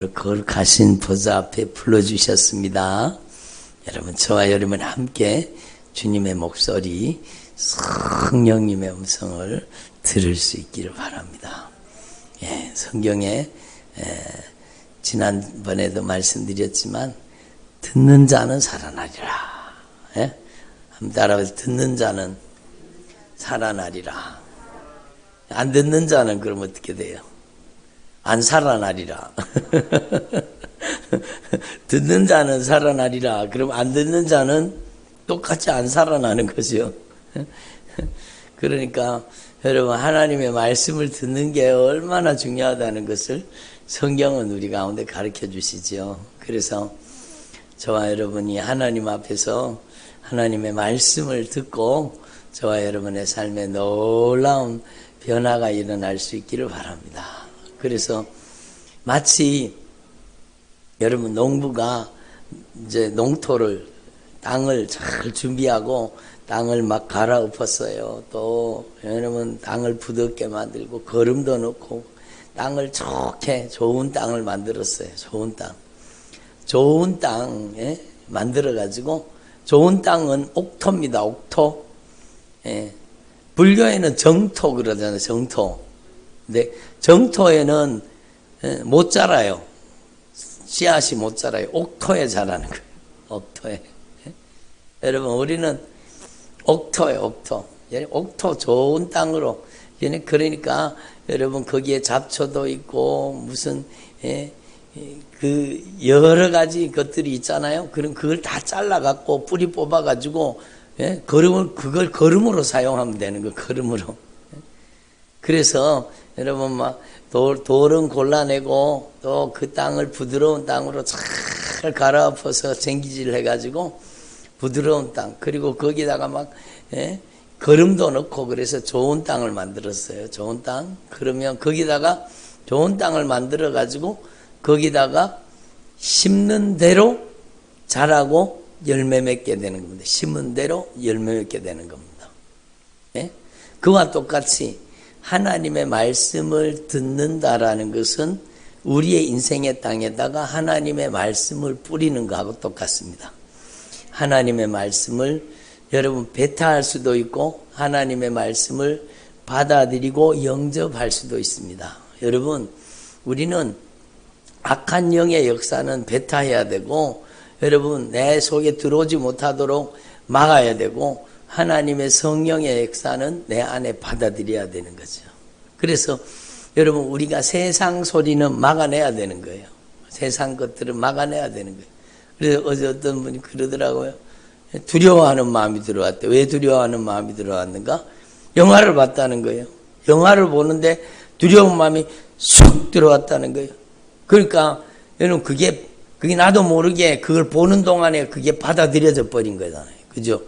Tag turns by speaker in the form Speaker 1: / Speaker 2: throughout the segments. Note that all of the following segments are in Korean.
Speaker 1: 거룩하신 보좌 앞에 불러주셨습니다. 여러분, 저와 여러분 함께 주님의 목소리, 성령님의 음성을 들을 수 있기를 바랍니다. 성경에 지난번에도 말씀드렸지만 듣는 자는 살아나리라. 한번 따라해서 듣는 자는 살아나리라. 안 듣는 자는 그럼 어떻게 돼요? 안 살아나리라. 듣는 자는 살아나리라. 그럼 안 듣는 자는 똑같이 안 살아나는 거죠. 그러니까 여러분, 하나님의 말씀을 듣는 게 얼마나 중요하다는 것을 성경은 우리 가운데 가르쳐 주시죠. 그래서 저와 여러분이 하나님 앞에서 하나님의 말씀을 듣고 저와 여러분의 삶에 놀라운 변화가 일어날 수 있기를 바랍니다. 그래서 마치 여러분 농부가 이제 농토를 땅을 잘 준비하고 땅을 막 갈아엎었어요. 또 여러분 땅을 부드럽게 만들고 거름도 넣고 땅을 좋게 좋은 땅을 만들었어요. 좋은 땅에 만들어 가지고 좋은 땅은 옥토입니다. 옥토. 불교에는 정토 그러잖아요. 정토. 근데 정토에는 못 자라요. 씨앗이 못 자라요. 옥토에 자라는 거예요. 옥토에. 여러분, 우리는 옥토예요. 옥토. 옥토 좋은 땅으로. 그러니까 여러분, 거기에 잡초도 있고 무슨 그 여러 가지 것들이 있잖아요. 그럼 그걸 다 잘라갖고 뿌리 뽑아가지고 그걸 거름으로 사용하면 되는 거예요. 거름으로. 그래서 여러분 막 돌은 골라내고 또 그 땅을 부드러운 땅으로 잘 갈아엎어서 쟁기질 해가지고 부드러운 땅, 그리고 거기다가 막 거름도 넣고 그래서 좋은 땅을 만들었어요. 좋은 땅. 그러면 거기다가 좋은 땅을 만들어 가지고 거기다가 심는 대로 자라고 열매 맺게 되는 겁니다. 심은 대로 열매 맺게 되는 겁니다. 그와 똑같이 하나님의 말씀을 듣는다라는 것은 우리의 인생의 땅에다가 하나님의 말씀을 뿌리는 것하고 똑같습니다. 하나님의 말씀을 여러분 배타할 수도 있고 하나님의 말씀을 받아들이고 영접할 수도 있습니다. 여러분, 우리는 악한 영의 역사는 배타해야 되고 여러분 내 속에 들어오지 못하도록 막아야 되고 하나님의 성령의 역사는 내 안에 받아들여야 되는 거죠. 그래서 여러분, 우리가 세상 소리는 막아내야 되는 거예요. 세상 것들은 막아내야 되는 거예요. 그래서 어제 어떤 분이 그러더라고요. 두려워하는 마음이 들어왔대. 왜 두려워하는 마음이 들어왔는가? 영화를 봤다는 거예요. 영화를 보는데 두려운 마음이 쑥 들어왔다는 거예요. 그러니까 여러분, 그게 나도 모르게 그걸 보는 동안에 그게 받아들여져 버린 거잖아요. 그죠?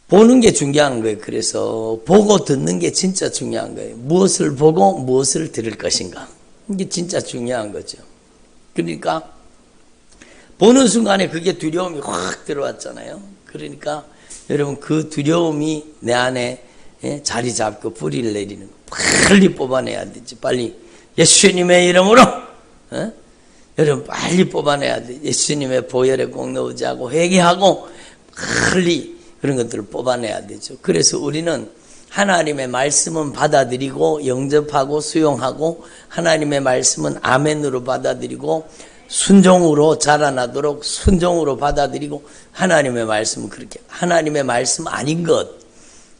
Speaker 1: 보는 게 중요한 거예요. 그래서 보고 듣는 게 진짜 중요한 거예요. 무엇을 보고 무엇을 들을 것인가. 이게 진짜 중요한 거죠. 그러니까 보는 순간에 그게 두려움이 확 들어왔잖아요. 그러니까 여러분, 그 두려움이 내 안에 자리 잡고 뿌리를 내리는 거 빨리 뽑아내야 되지. 빨리 예수님의 이름으로 여러분 빨리 뽑아내야 돼. 예수님의 보혈에 꼭 넣으자고 회개하고 빨리 그런 것들을 뽑아내야 되죠. 그래서 우리는 하나님의 말씀은 받아들이고 영접하고 수용하고 하나님의 말씀은 아멘으로 받아들이고 순종으로 자라나도록 순종으로 받아들이고 하나님의 말씀은 그렇게 하나님의 말씀 아닌 것,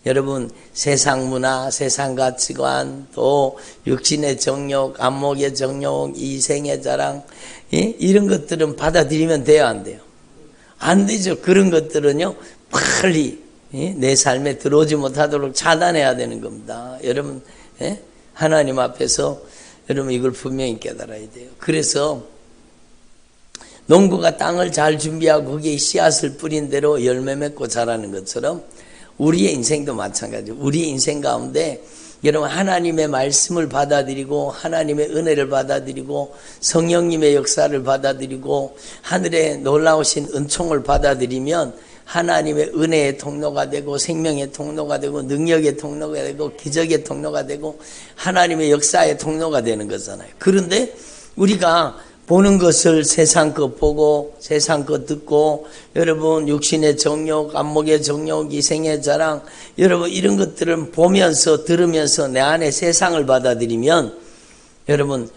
Speaker 1: 여러분 세상 문화, 세상 가치관, 또 육신의 정욕, 안목의 정욕, 이생의 자랑, 이런 것들은 받아들이면 돼요, 안 돼요? 안 되죠. 그런 것들은요 빨리 내 삶에 들어오지 못하도록 차단해야 되는 겁니다. 여러분, 하나님 앞에서 여러분 이걸 분명히 깨달아야 돼요. 그래서 농부가 땅을 잘 준비하고 거기에 씨앗을 뿌린 대로 열매 맺고 자라는 것처럼 우리의 인생도 마찬가지예요. 우리의 인생 가운데 여러분 하나님의 말씀을 받아들이고 하나님의 은혜를 받아들이고 성령님의 역사를 받아들이고 하늘의 놀라우신 은총을 받아들이면 하나님의 은혜의 통로가 되고 생명의 통로가 되고 능력의 통로가 되고 기적의 통로가 되고 하나님의 역사의 통로가 되는 거잖아요. 그런데 우리가 보는 것을 세상 것 보고 세상 것 듣고 여러분 육신의 정욕, 안목의 정욕, 이생의 자랑 여러분 이런 것들을 보면서 들으면서 내 안에 세상을 받아들이면 여러분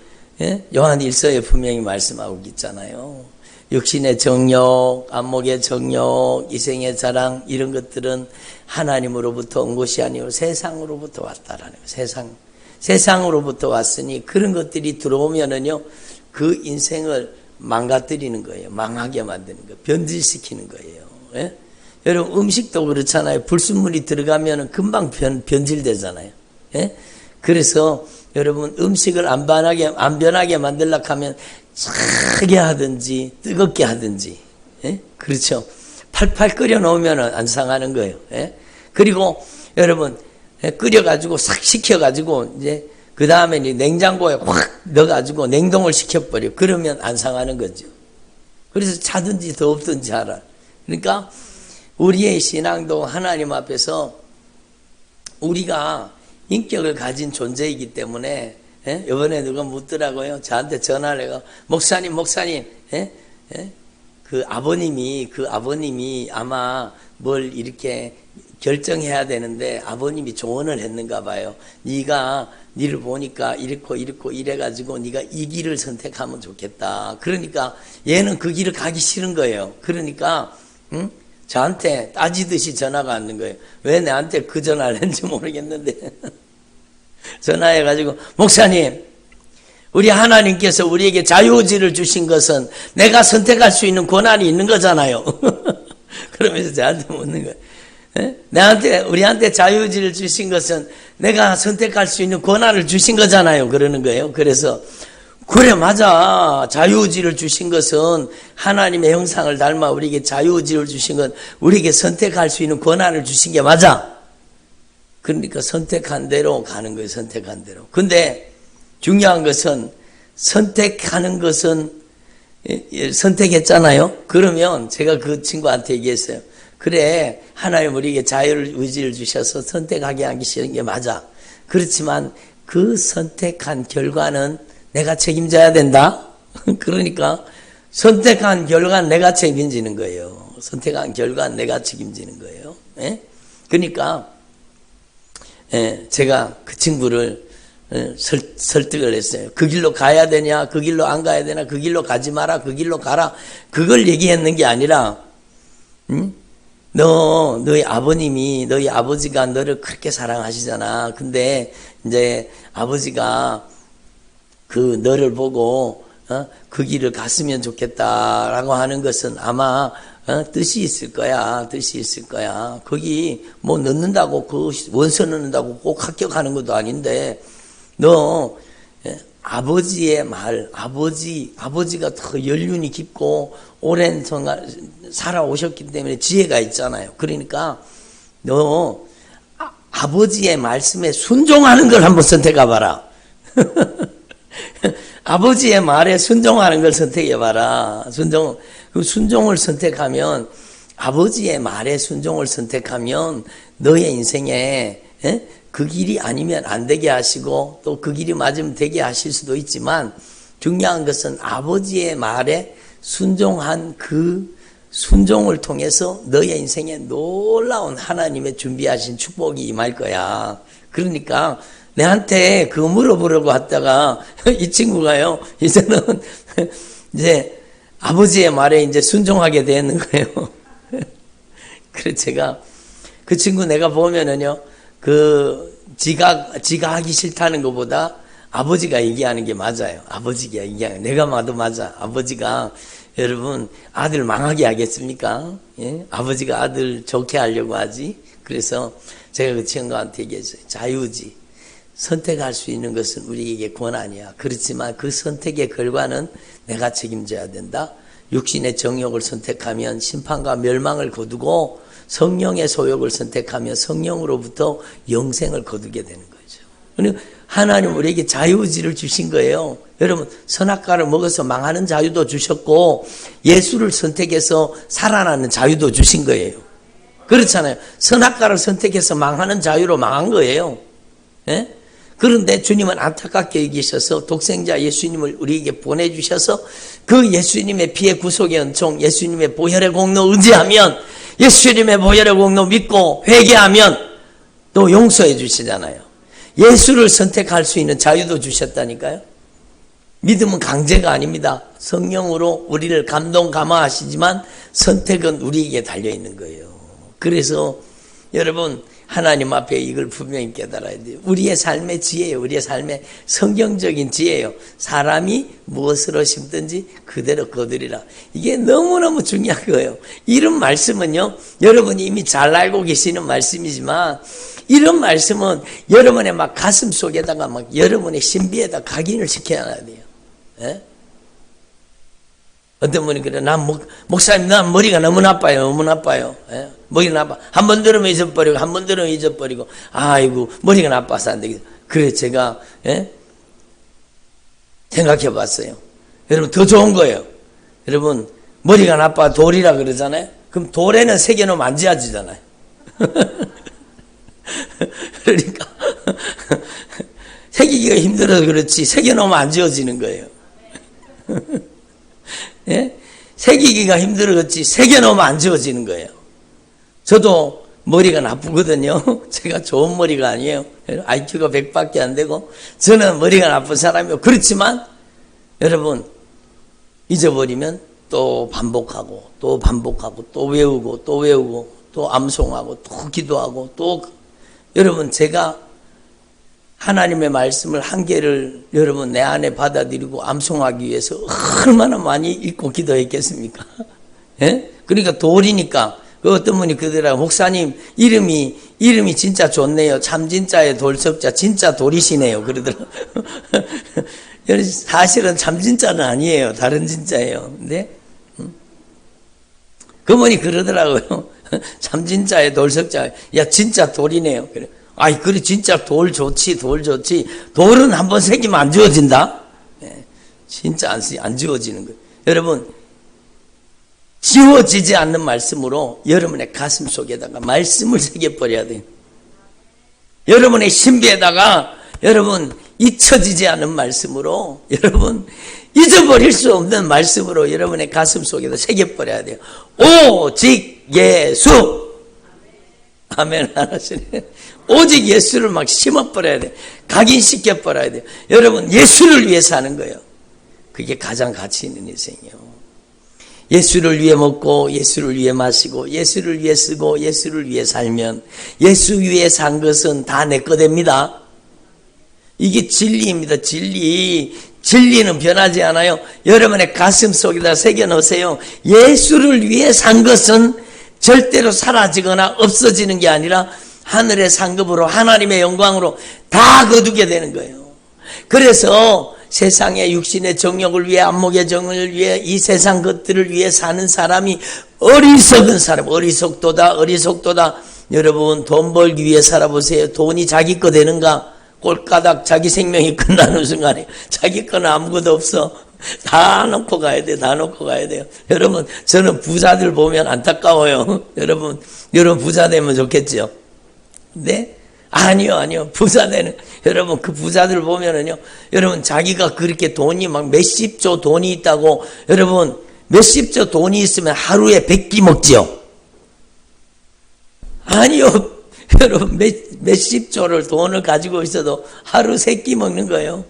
Speaker 1: 요한 1서에 분명히 말씀하고 있잖아요. 육신의 정욕, 안목의 정욕, 이생의 자랑 이런 것들은 하나님으로부터 온 것이 아니고 세상으로부터 왔다라는 거예요. 세상으로부터 왔으니 그런 것들이 들어오면은요 그 인생을 망가뜨리는 거예요. 망하게 만드는 거예요. 변질시키는 거예요. 예? 여러분 음식도 그렇잖아요. 불순물이 들어가면 금방 변질되잖아요. 예? 그래서 여러분 음식을 안 변하게 만들려고 하면 차게 하든지 뜨겁게 하든지 예? 그렇죠. 팔팔 끓여 놓으면 안 상하는 거예요. 예? 그리고 여러분 끓여가지고 싹 식혀가지고 이제 그 다음에 냉장고에 확 넣어가지고 냉동을 시켜버려. 그러면 안 상하는 거죠. 그래서 차든지 더없든지 하라. 그러니까 우리의 신앙도 하나님 앞에서 우리가 인격을 가진 존재이기 때문에 이번에 누가 묻더라고요. 저한테 전화를 해서 목사님 그 아버님이 아마 뭘 이렇게 결정해야 되는데 아버님이 조언을 했는가 봐요. 네가 니를 보니까 이렇고 이래가지고 네가 이 길을 선택하면 좋겠다. 그러니까 얘는 그 길을 가기 싫은 거예요. 그러니까 저한테 따지듯이 전화가 왔는 거예요. 왜 나한테 그 전화를 했는지 모르겠는데 전화해가지고 목사님 우리 하나님께서 우리에게 자유의지를 주신 것은 내가 선택할 수 있는 권한이 있는 거잖아요. 그러면서 저한테 묻는 거예요. 우리한테 자유의지를 주신 것은 내가 선택할 수 있는 권한을 주신 거잖아요. 그러는 거예요. 그래서 그래 맞아. 자유의지를 주신 것은 하나님의 형상을 닮아 우리에게 자유의지를 주신 건 우리에게 선택할 수 있는 권한을 주신 게 맞아. 그러니까 선택한 대로 가는 거예요. 선택한 대로. 근데 중요한 것은 선택하는 것은 선택했잖아요. 그러면 제가 그 친구한테 얘기했어요. 그래 하나님 우리에게 자유의지를 주셔서 선택하게 하시는 게 맞아. 그렇지만 그 선택한 결과는 내가 책임져야 된다. 그러니까 선택한 결과는 내가 책임지는 거예요. 선택한 결과는 내가 책임지는 거예요. 예? 그러니까 제가 그 친구를 설득을 했어요. 그 길로 가야 되냐, 그 길로 안 가야 되나, 그 길로 가지 마라, 그 길로 가라. 그걸 얘기했는 게 아니라 너희 아버지가 너를 그렇게 사랑하시잖아. 근데 이제 아버지가 그 너를 보고 그 길을 갔으면 좋겠다라고 하는 것은 아마 뜻이 있을 거야. 거기 뭐 넣는다고 그 원서 넣는다고 꼭 합격하는 것도 아닌데 너 아버지의 말, 아버지가 더 연륜이 깊고 오랜 생활 살아오셨기 때문에 지혜가 있잖아요. 그러니까 너 아버지의 말씀에 순종하는 걸 한번 선택해봐라. 아버지의 말에 순종하는 걸 선택해봐라. 순종을 선택하면 아버지의 말에 순종을 선택하면 너의 인생에 그 길이 아니면 안 되게 하시고 또 그 길이 맞으면 되게 하실 수도 있지만 중요한 것은 아버지의 말에 순종한 그 순종을 통해서 너의 인생에 놀라운 하나님의 준비하신 축복이 임할 거야. 그러니까 내한테 그거 물어보려고 하다가 이 친구가요 이제는 이제 아버지의 말에 이제 순종하게 되는 거예요. 그래서 제가 그 친구 내가 보면은요 지가 하기 싫다는 것보다 아버지가 얘기하는 게 맞아요. 아버지가 얘기하는 내가 봐도 맞아. 아버지가 여러분 아들 망하게 하겠습니까? 예? 아버지가 아들 좋게 하려고 하지. 그래서 제가 그 친구한테 얘기했어요. 자유지. 선택할 수 있는 것은 우리에게 권한이야. 그렇지만 그 선택의 결과는 내가 책임져야 된다. 육신의 정욕을 선택하면 심판과 멸망을 거두고 성령의 소욕을 선택하면 성령으로부터 영생을 거두게 되는 거죠. 하나님 우리에게 자유의지를 주신 거예요. 여러분 선악과를 먹어서 망하는 자유도 주셨고 예수를 선택해서 살아나는 자유도 주신 거예요. 그렇잖아요. 선악과를 선택해서 망하는 자유로 망한 거예요. 예? 그런데 주님은 안타깝게 여기셔서 독생자 예수님을 우리에게 보내주셔서 그 예수님의 피의 구속의 은총, 예수님의 보혈의 공로 의지하면, 예수님의 보혈의 공로 믿고 회개하면 또 용서해 주시잖아요. 예수를 선택할 수 있는 자유도 주셨다니까요. 믿음은 강제가 아닙니다. 성령으로 우리를 감동감화하시지만 선택은 우리에게 달려있는 거예요. 그래서 여러분, 하나님 앞에 이걸 분명히 깨달아야 돼요. 우리의 삶의 지혜예요. 우리의 삶의 성경적인 지혜예요. 사람이 무엇으로 심든지 그대로 거두리라. 이게 너무너무 중요한 거예요. 이런 말씀은요, 여러분이 이미 잘 알고 계시는 말씀이지만, 이런 말씀은 여러분의 막 가슴 속에다가 막 여러분의 신비에다 각인을 시켜야 돼요. 예? 어떤 분이 그래, 목사님, 난 머리가 너무 나빠요. 너무 나빠요. 예? 머리가 나빠. 한 번 들으면 잊어버리고, 한 번 들으면 잊어버리고, 아이고, 머리가 나빠서 안 되겠다. 그래, 제가, 예? 생각해 봤어요. 여러분, 더 좋은 거예요. 여러분, 머리가 나빠 돌이라 그러잖아요. 그럼 돌에는 새겨놓으면 안 지워지잖아요. 그러니까, 새기기가 힘들어서 그렇지, 새겨놓으면 안 지워지는 거예요. 예? 새기기가 힘들었지 새겨놓으면 안 지워지는 거예요. 저도 머리가 나쁘거든요. 제가 좋은 머리가 아니에요. IQ가 100밖에 안 되고 저는 머리가 나쁜 사람이에요. 그렇지만 여러분, 잊어버리면 또 반복하고 또 반복하고 또 외우고 또 외우고 또 암송하고 또 기도하고 또, 여러분, 제가 하나님의 말씀을 한 개를 여러분 내 안에 받아들이고 암송하기 위해서 얼마나 많이 읽고 기도했겠습니까? 예? 그러니까 돌이니까, 그 어떤 분이 그러더라고요. 목사님, 이름이 진짜 좋네요. 참 진짜의 돌석자, 진짜 돌이시네요. 그러더라고요. 사실은 참 진짜는 아니에요. 다른 진짜예요. 근데 그분이 그러더라고요. 참 진짜의 돌석자, 야, 진짜 돌이네요. 그래. 아이, 그래, 진짜 돌 좋지. 돌은 한번 새기면 안 지워진다? 네, 진짜 안 지워지는 거예요. 여러분, 지워지지 않는 말씀으로 여러분의 가슴 속에다가 말씀을 새겨버려야 돼요. 여러분의 신비에다가 여러분 잊혀지지 않은 말씀으로, 여러분 잊어버릴 수 없는 말씀으로 여러분의 가슴 속에다 새겨버려야 돼요. 오직 예수! 아멘 하시네. 오직 예수를 막 심어버려야 돼. 각인시켜버려야 돼요. 여러분, 예수를 위해 사는 거예요. 그게 가장 가치 있는 인생이에요. 예수를 위해 먹고, 예수를 위해 마시고, 예수를 위해 쓰고, 예수를 위해 살면, 예수 위해 산 것은 다 내 거 됩니다. 이게 진리입니다. 진리는 변하지 않아요. 여러분의 가슴 속에다 새겨놓으세요. 예수를 위해 산 것은 절대로 사라지거나 없어지는 게 아니라 하늘의 상급으로, 하나님의 영광으로 다 거두게 되는 거예요. 그래서 세상의 육신의 정욕을 위해, 안목의 정을 위해, 이 세상 것들을 위해 사는 사람이 어리석은 사람, 어리석도다. 여러분, 돈 벌기 위해 살아보세요. 돈이 자기 거 되는가? 꼴까닥 자기 생명이 끝나는 순간에 자기 거는 아무것도 없어. 다 놓고 가야 돼. 여러분, 저는 부자들 보면 안타까워요. 여러분 부자 되면 좋겠죠. 네? 아니요. 부자 되는, 여러분, 그 부자들 보면은요, 여러분, 자기가 그렇게 돈이 막 몇십조 돈이 있다고, 여러분, 몇십조 돈이 있으면 하루에 100끼 먹지요? 아니요. 여러분, 몇십조를 돈을 가지고 있어도 하루 3끼 먹는 거예요.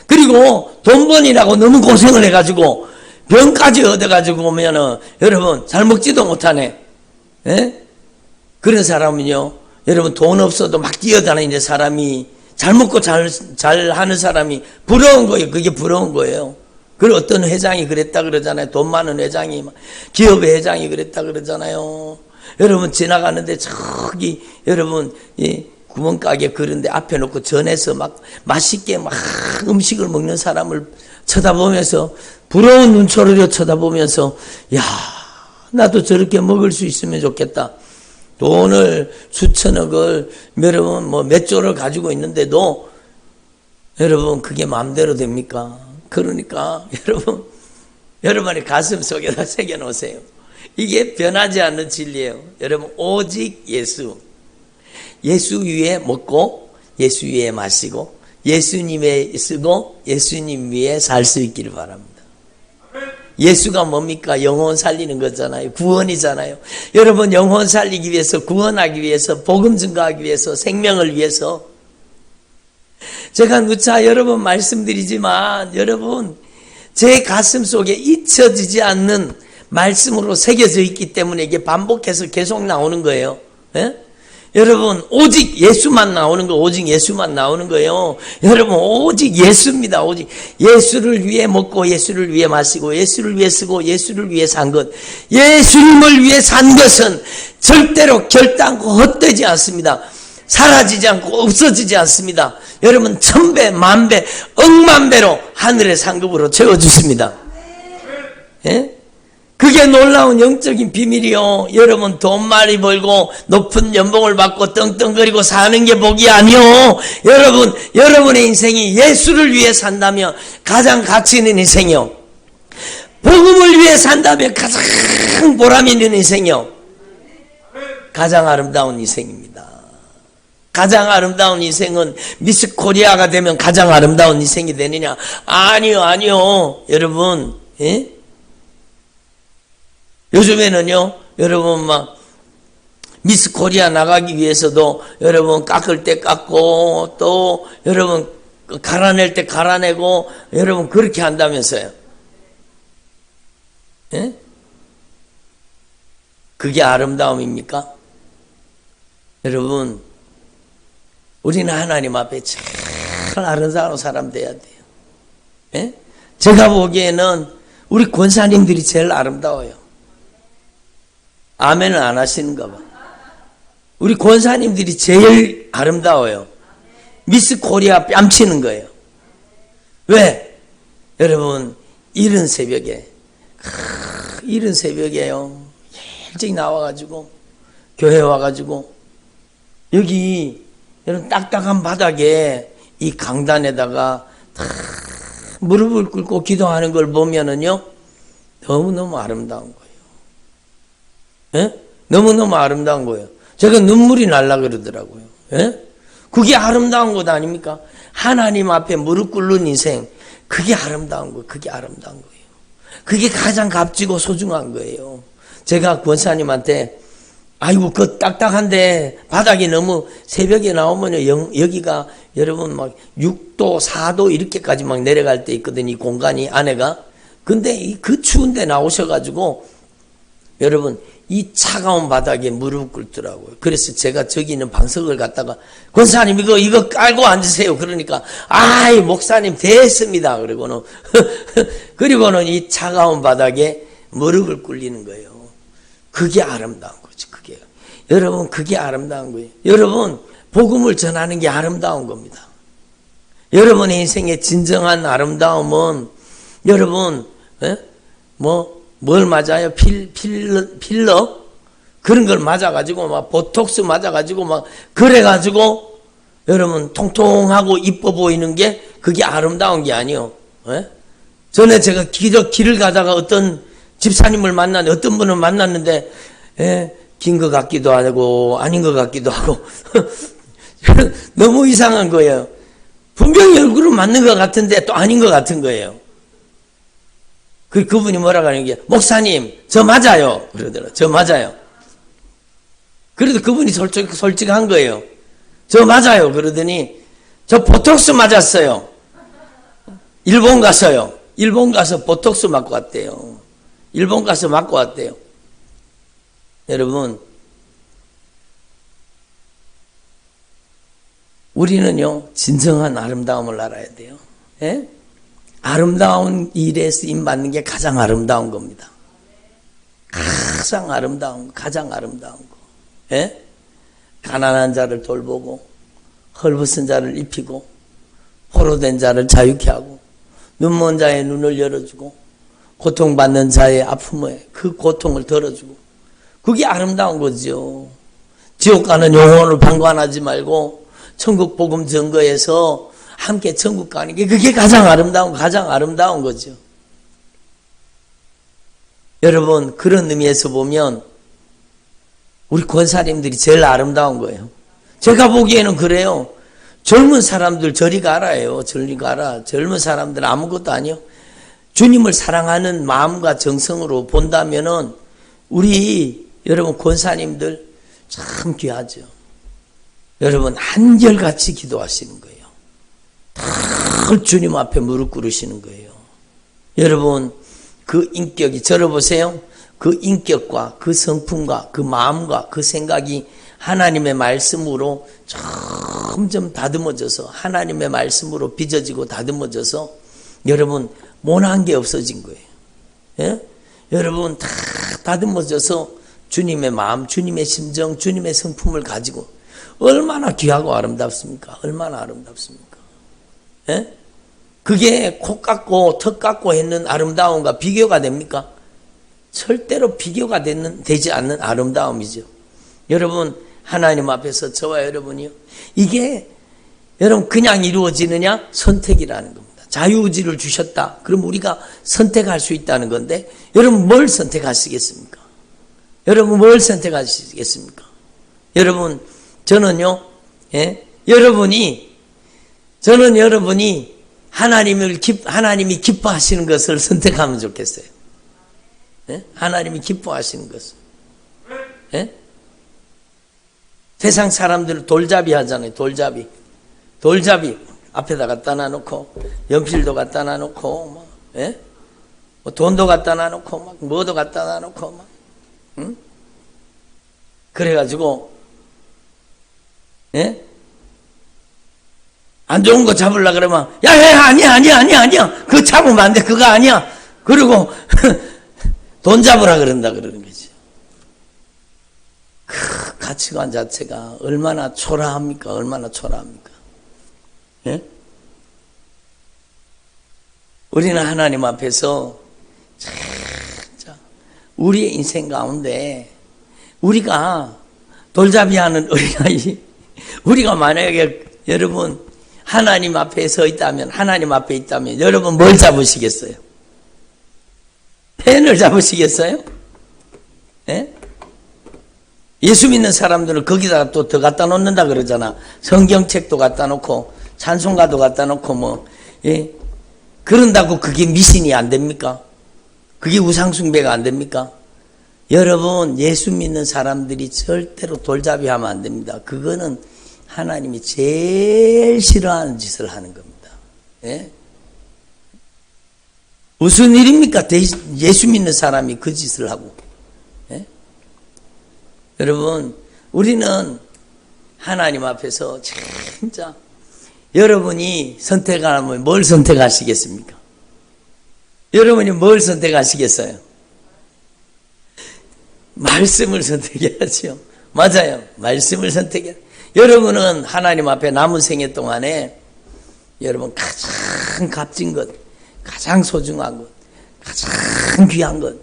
Speaker 1: 그리고 돈 번이라고 너무 고생을 해가지고 병까지 얻어가지고 오면은 여러분 잘 먹지도 못하네. 예? 그런 사람은요, 여러분, 돈 없어도 막 뛰어다니는 사람이, 잘 먹고 잘 하는 사람이 부러운 거예요. 그게 부러운 거예요. 그리고 어떤 회장이 그랬다 그러잖아요. 돈 많은 회장이, 기업의 회장이 그랬다 그러잖아요. 여러분, 지나가는데 저기 여러분 구멍가게 그런데 앞에 놓고 전해서 막 맛있게 막 음식을 먹는 사람을 쳐다보면서, 부러운 눈초리로 쳐다보면서, 야, 나도 저렇게 먹을 수 있으면 좋겠다. 돈을 수천억을, 여러분 몇 조를 가지고 있는데도 여러분 그게 마음대로 됩니까? 그러니까 여러분의 가슴 속에다 새겨놓으세요. 이게 변하지 않는 진리예요. 여러분, 오직 예수 위에 먹고, 예수 위에 마시고 예수님에 쓰고 예수님 위에 살 수 있기를 바랍니다. 예수가 뭡니까? 영혼 살리는 거잖아요. 구원이잖아요. 여러분, 영혼 살리기 위해서, 구원하기 위해서, 복음 증거하기 위해서, 생명을 위해서 제가 누차 여러 번 말씀드리지만 여러분, 제 가슴 속에 잊혀지지 않는 말씀으로 새겨져 있기 때문에 이게 반복해서 계속 나오는 거예요. 예? 여러분, 오직 예수만 나오는 거, 오직 예수만 나오는 거예요. 여러분, 오직 예수입니다. 오직 예수를 위해 먹고 예수를 위해 마시고 예수를 위해 쓰고 예수를 위해 산 것, 예수님을 위해 산 것은 절대로 결단코 헛되지 않습니다. 사라지지 않고 없어지지 않습니다. 여러분, 1000배, 10,000배, 억만 배로 하늘의 상급으로 채워주십니다. 예? 그게 놀라운 영적인 비밀이요. 여러분, 돈 많이 벌고 높은 연봉을 받고 떵떵거리고 사는 게 복이 아니요. 여러분, 여러분의 인생이 예수를 위해 산다면 가장 가치 있는 인생이요. 복음을 위해 산다면 가장 보람 있는 인생이요. 가장 아름다운 인생입니다. 가장 아름다운 인생은 미스 코리아가 되면 가장 아름다운 인생이 되느냐? 아니요, 아니요. 여러분, 예? 요즘에는요, 여러분 막 미스 코리아 나가기 위해서도 여러분 깎을 때 깎고 또 여러분 갈아낼 때 갈아내고 여러분 그렇게 한다면서요. 예? 그게 아름다움입니까? 여러분, 우리는 하나님 앞에 제일 아름다운 사람 돼야 돼요. 예? 제가 보기에는 우리 권사님들이 제일 아름다워요. 아멘은 안 하시는가 봐. 우리 권사님들이 제일 아름다워요. 미스 코리아 뺨치는 거예요. 왜? 여러분, 이른 새벽에요. 일찍 나와가지고 교회 와가지고 여기 이런 딱딱한 바닥에 이 강단에다가 무릎을 꿇고 기도하는 걸 보면은요, 너무너무 아름다운 거예요. 예? 너무너무 아름다운 거예요. 제가 눈물이 날라 그러더라고요. 예? 그게 아름다운 것 아닙니까? 하나님 앞에 무릎 꿇는 인생, 그게 아름다운 거예요. 그게 아름다운 거예요. 그게 가장 값지고 소중한 거예요. 제가 권사님한테, 아이고, 그 딱딱한데 바닥이 너무 새벽에 나오면 여기가 여러분 막 6도, 4도 이렇게까지 막 내려갈 때 있거든요. 이 공간이 안에가. 근데 그 추운데 나오셔가지고 여러분, 이 차가운 바닥에 무릎 꿇더라고요. 그래서 제가 저기 있는 방석을 갖다가 권사님 이거 깔고 앉으세요. 그러니까 아이 목사님 됐습니다. 그리고는 이 차가운 바닥에 무릎을 꿇리는 거예요. 그게 아름다운 거죠. 그게 여러분, 그게 아름다운 거예요. 여러분, 복음을 전하는 게 아름다운 겁니다. 여러분의 인생의 진정한 아름다움은 여러분, 뭘 맞아요? 필러? 그런 걸 맞아가지고, 막, 보톡스 맞아가지고, 막, 그래가지고, 여러분, 통통하고 이뻐 보이는 게, 그게 아름다운 게 아니요. 예? 전에 제가 길을 가다가 어떤 집사님을 만났는데, 어떤 분을 만났는데, 예? 긴 것 같기도 하고, 아닌 것 같기도 하고, 너무 이상한 거예요. 분명히 얼굴은 맞는 것 같은데, 또 아닌 것 같은 거예요. 그분이 뭐라고 하는 게, 목사님, 저 맞아요. 그러더라고요. 저 맞아요. 그래도 그분이 솔직한 거예요. 저 맞아요. 그러더니, 저 보톡스 맞았어요. 일본 가서요. 일본 가서 보톡스 맞고 왔대요. 일본 가서 맞고 왔대요. 여러분, 우리는요, 진정한 아름다움을 알아야 돼요. 예? 아름다운 일에 쓰임 받는 게 가장 아름다운 겁니다. 가장 아름다운 거. 예? 가난한 자를 돌보고, 헐벗은 자를 입히고, 포로된 자를 자유케 하고, 눈먼 자의 눈을 열어주고, 고통받는 자의 아픔에 그 고통을 덜어주고, 그게 아름다운 거죠. 지옥 가는 영혼을 방관하지 말고, 천국 복음 증거에서 함께 천국 가는 게 그게 가장 아름다운 거죠. 여러분, 그런 의미에서 보면 우리 권사님들이 제일 아름다운 거예요. 제가 보기에는 그래요. 젊은 사람들 저리 가라요. 저리 가라. 젊은 사람들 아무것도 아니요. 주님을 사랑하는 마음과 정성으로 본다면은 우리 여러분 권사님들 참 귀하죠. 여러분 한결같이 기도하시는 거예요. 늘 주님 앞에 무릎 꿇으시는 거예요. 여러분 그 인격이 들어보세요. 그 인격과 그 성품과 그 마음과 그 생각이 하나님의 말씀으로 점점 다듬어져서 하나님의 말씀으로 빚어지고 다듬어져서 여러분 모난 게 없어진 거예요. 예? 여러분 다 다듬어져서 주님의 마음, 주님의 심정, 주님의 성품을 가지고 얼마나 귀하고 아름답습니까? 얼마나 아름답습니까? 예? 그게 코 깎고 턱 깎고 했는 아름다움과 비교가 됩니까? 절대로 비교가 되지 않는 아름다움이죠. 여러분 하나님 앞에서 저와 여러분이요. 이게 여러분 그냥 이루어지느냐? 선택이라는 겁니다. 자유의지를 주셨다. 그럼 우리가 선택할 수 있다는 건데 여러분 뭘 선택하시겠습니까? 여러분 뭘 선택하시겠습니까? 여러분 저는요. 예? 저는 여러분이 하나님이 기뻐하시는 것을 선택하면 좋겠어요. 예? 하나님이 기뻐하시는 것을. 예? 세상 사람들은 돌잡이 하잖아요. 돌잡이 앞에다 갖다 놔놓고 연필도 갖다 놔놓고 막, 예? 뭐 돈도 갖다 놔놓고 막 뭐도 갖다 놔놓고 막, 응? 그래가지고 예? 안 좋은 거 잡으려 그러면 야 아니야 그거 잡으면 안 돼. 그거 아니야. 그리고 돈 잡으라 그런다 그러는 거지. 그 가치관 자체가 얼마나 초라합니까? 얼마나 초라합니까? 예? 우리는 하나님 앞에서 진짜 우리의 인생 가운데 우리가 돌잡이하는 우리가 만약에 여러분 하나님 앞에 서 있다면 하나님 앞에 있다면 여러분 뭘 잡으시겠어요? 펜을 잡으시겠어요? 예? 예수 믿는 사람들은 거기다가 또 더 갖다 놓는다 그러잖아. 성경책도 갖다 놓고 찬송가도 갖다 놓고 뭐 예? 그런다고 그게 미신이 안 됩니까? 그게 우상숭배가 안 됩니까? 여러분 예수 믿는 사람들이 절대로 돌잡이하면 안 됩니다. 그거는 하나님이 제일 싫어하는 짓을 하는 겁니다. 예? 무슨 일입니까? 예수 믿는 사람이 그 짓을 하고. 예? 여러분 우리는 하나님 앞에서 진짜 여러분이 선택하면 뭘 선택하시겠습니까? 여러분이 뭘 선택하시겠어요? 말씀을 선택해야죠. 맞아요. 말씀을 선택해야. 여러분은 하나님 앞에 남은 생애 동안에 여러분 가장 값진 것, 가장 소중한 것, 가장 귀한 것,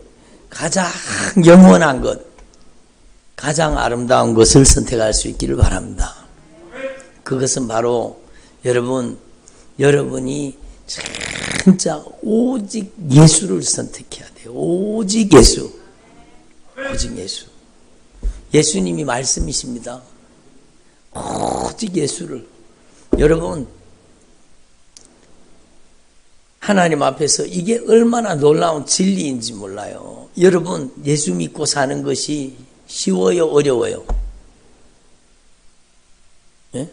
Speaker 1: 가장 영원한 것, 가장 아름다운 것을 선택할 수 있기를 바랍니다. 그것은 바로 여러분이 진짜 오직 예수를 선택해야 돼요. 오직 예수. 오직 예수. 예수님이 말씀이십니다. 오직 예수를. 여러분 하나님 앞에서 이게 얼마나 놀라운 진리인지 몰라요. 여러분 예수 믿고 사는 것이 쉬워요? 어려워요? 예?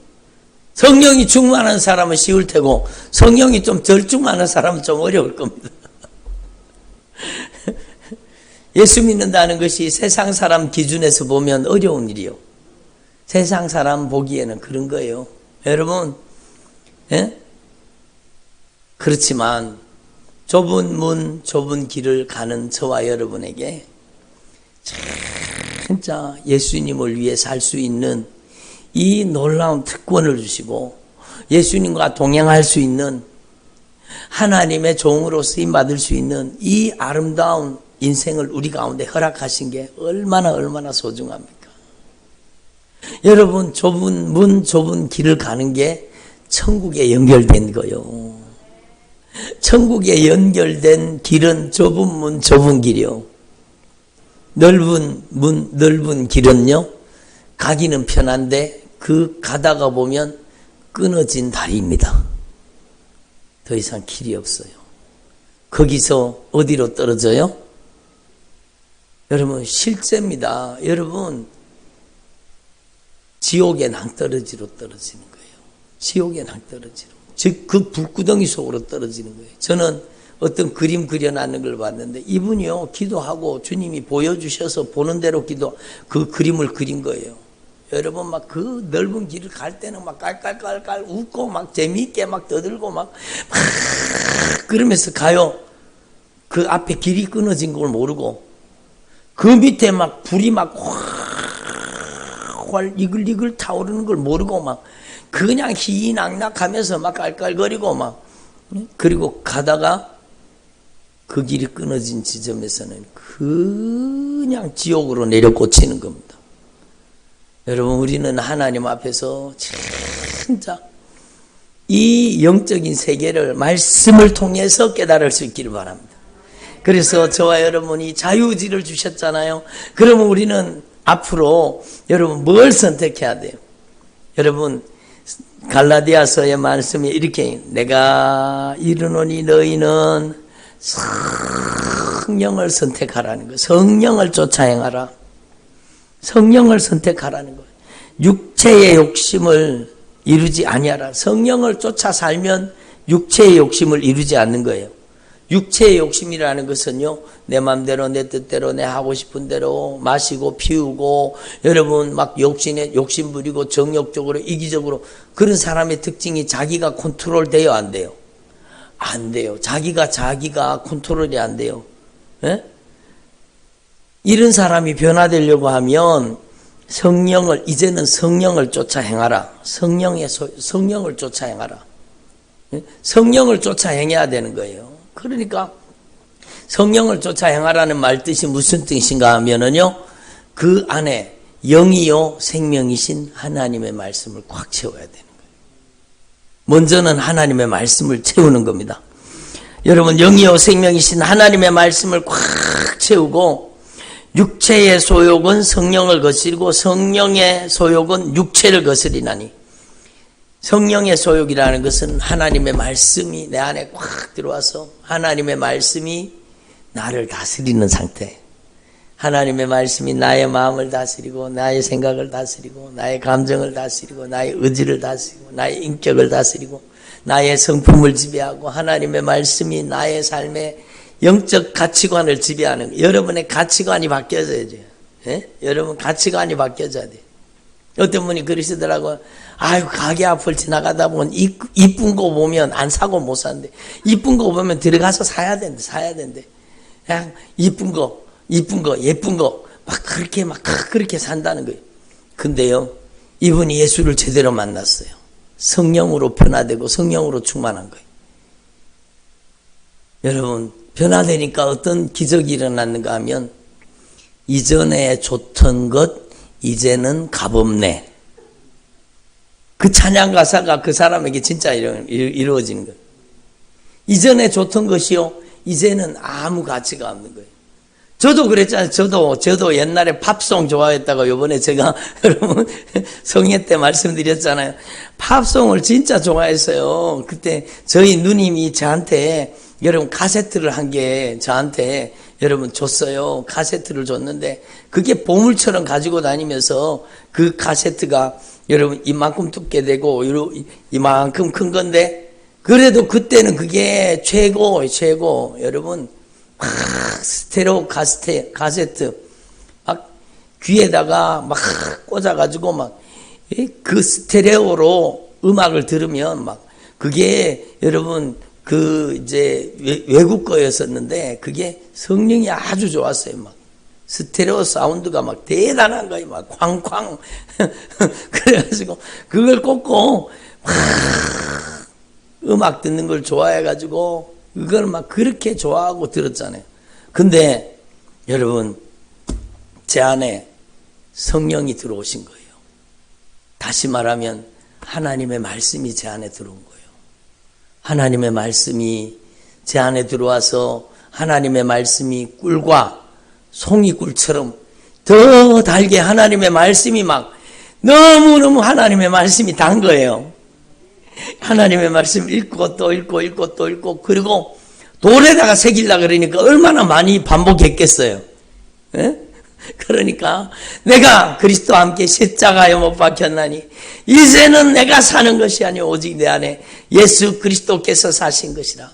Speaker 1: 성령이 충만한 사람은 쉬울 테고 성령이 좀 덜 충만한 사람은 좀 어려울 겁니다. 예수 믿는다는 것이 세상 사람 기준에서 보면 어려운 일이요. 세상 사람 보기에는 그런 거예요. 여러분, 예? 그렇지만 좁은 문, 좁은 길을 가는 저와 여러분에게 진짜 예수님을 위해 살 수 있는 이 놀라운 특권을 주시고 예수님과 동행할 수 있는 하나님의 종으로 쓰임받을 수 있는 이 아름다운 인생을 우리 가운데 허락하신 게 얼마나 소중합니까? 여러분 좁은 문, 좁은 길을 가는 게 천국에 연결된 거요. 천국에 연결된 길은 좁은 문, 좁은 길이요. 넓은 문, 넓은 길은요. 가기는 편한데 그 가다가 보면 끊어진 다리입니다. 더 이상 길이 없어요. 거기서 어디로 떨어져요? 여러분, 실제입니다. 여러분, 지옥의 낭떠러지로 떨어지는 거예요. 지옥의 낭떠러지로. 즉, 그 불구덩이 속으로 떨어지는 거예요. 저는 어떤 그림 그려놨는 걸 봤는데, 이분이요, 기도하고 주님이 보여주셔서 보는 대로 그 그림을 그린 거예요. 여러분, 막 그 넓은 길을 갈 때는 막 깔깔깔깔 웃고 막 재미있게 막 떠들고 막 그러면서 가요. 그 앞에 길이 끊어진 걸 모르고, 그 밑에 막 불이 막 활 이글이글 타오르는 걸 모르고 막 그냥 희낙낙하면서 막 깔깔거리고 막, 그리고 가다가 그 길이 끊어진 지점에서는 그냥 지옥으로 내려 꽂히는 겁니다. 여러분, 우리는 하나님 앞에서 진짜 이 영적인 세계를 말씀을 통해서 깨달을 수 있기를 바랍니다. 그래서 저와 여러분이 자유의지를 주셨잖아요. 그러면 우리는 앞으로 여러분 뭘 선택해야 돼요? 여러분, 갈라디아서의 말씀이 이렇게, 내가 이르노니 너희는 성령을 선택하라는 거예요. 성령을 쫓아 행하라. 성령을 선택하라는 거예요. 육체의 욕심을 이루지 아니하라. 성령을 쫓아 살면 육체의 욕심을 이루지 않는 거예요. 육체의 욕심이라는 것은요, 내 맘대로 내 뜻대로 내 하고 싶은 대로 마시고 피우고, 여러분 막 욕심 부리고 정욕적으로 이기적으로, 그런 사람의 특징이 자기가 컨트롤 돼요, 안 돼요? 안 돼요. 자기가 컨트롤이 안 돼요. 예? 이런 사람이 변화되려고 하면 이제는 성령을 쫓아 행하라. 성령을 쫓아 행하라. 예? 성령을 쫓아 행해야 되는 거예요. 그러니까 성령을 쫓아 행하라는 말 뜻이 무슨 뜻인가 하면은요, 그 안에 영이요 생명이신 하나님의 말씀을 꽉 채워야 되는 거예요. 먼저는 하나님의 말씀을 채우는 겁니다. 여러분, 영이요 생명이신 하나님의 말씀을 꽉 채우고, 육체의 소욕은 성령을 거스리고 성령의 소욕은 육체를 거스리나니, 성령의 소욕이라는 것은 하나님의 말씀이 내 안에 꽉 들어와서 하나님의 말씀이 나를 다스리는 상태. 하나님의 말씀이 나의 마음을 다스리고 나의 생각을 다스리고 나의 감정을 다스리고 나의 의지를 다스리고 나의 인격을 다스리고 나의 성품을 지배하고, 하나님의 말씀이 나의 삶의 영적 가치관을 지배하는 거예요. 여러분의 가치관이 바뀌어져야죠. 예? 여러분 가치관이 바뀌어져야 돼요. 어떤 분이 그러시더라고요. 아유, 가게 앞을 지나가다 보면 이쁜 거 보면 안 사고 못 사는데, 이쁜 거 보면 들어가서 사야 된대. 그냥 이쁜 거, 예쁜 거 막 그렇게 산다는 거예요. 근데요, 이분이 예수를 제대로 만났어요. 성령으로 변화되고 성령으로 충만한 거예요. 여러분, 변화되니까 어떤 기적이 일어났는가 하면, 이전에 좋던 것 이제는 값없네. 그 찬양 가사가 그 사람에게 진짜 이루어지는 거예요. 이전에 좋던 것이요, 이제는 아무 가치가 없는 거예요. 저도 그랬잖아요. 저도 옛날에 팝송 좋아했다고 요번에 제가 여러분 성회 때 말씀드렸잖아요. 팝송을 진짜 좋아했어요. 그때 저희 누님이 저한테 여러분 카세트를 한 개 저한테 여러분 줬어요. 카세트를 줬는데 그게 보물처럼 가지고 다니면서 그 카세트가 여러분 이만큼 두께 되고 이만큼 큰 건데, 그래도 그때는 그게 최고 여러분, 막 스테레오 카세트 막 귀에다가 막 꽂아가지고 막 그 스테레오로 음악을 들으면 막 그게 여러분 그 이제 외국 거였었는데 그게 성능이 아주 좋았어요. 막 스테레오 사운드가 막 대단한 거예요. 막 쾅쾅. 그래가지고 그걸 꽂고 막 음악 듣는 걸 좋아해가지고 그걸 막 그렇게 좋아하고 들었잖아요. 근데 여러분, 제 안에 성령이 들어오신 거예요. 다시 말하면 하나님의 말씀이 제 안에 들어온 거예요. 하나님의 말씀이 제 안에 들어와서 하나님의 말씀이 꿀과 송이꿀처럼 더 달게 하나님의 말씀이 막 너무너무 하나님의 말씀이 단 거예요. 하나님의 말씀 읽고 또 읽고 읽고 또 읽고 그리고 돌에다가 새기려고 그러니까 얼마나 많이 반복했겠어요. 예? 그러니까 내가 그리스도와 함께 십자가에 못 박혔나니 이제는 내가 사는 것이 아니오 오직 내 안에 예수 그리스도께서 사신 것이라.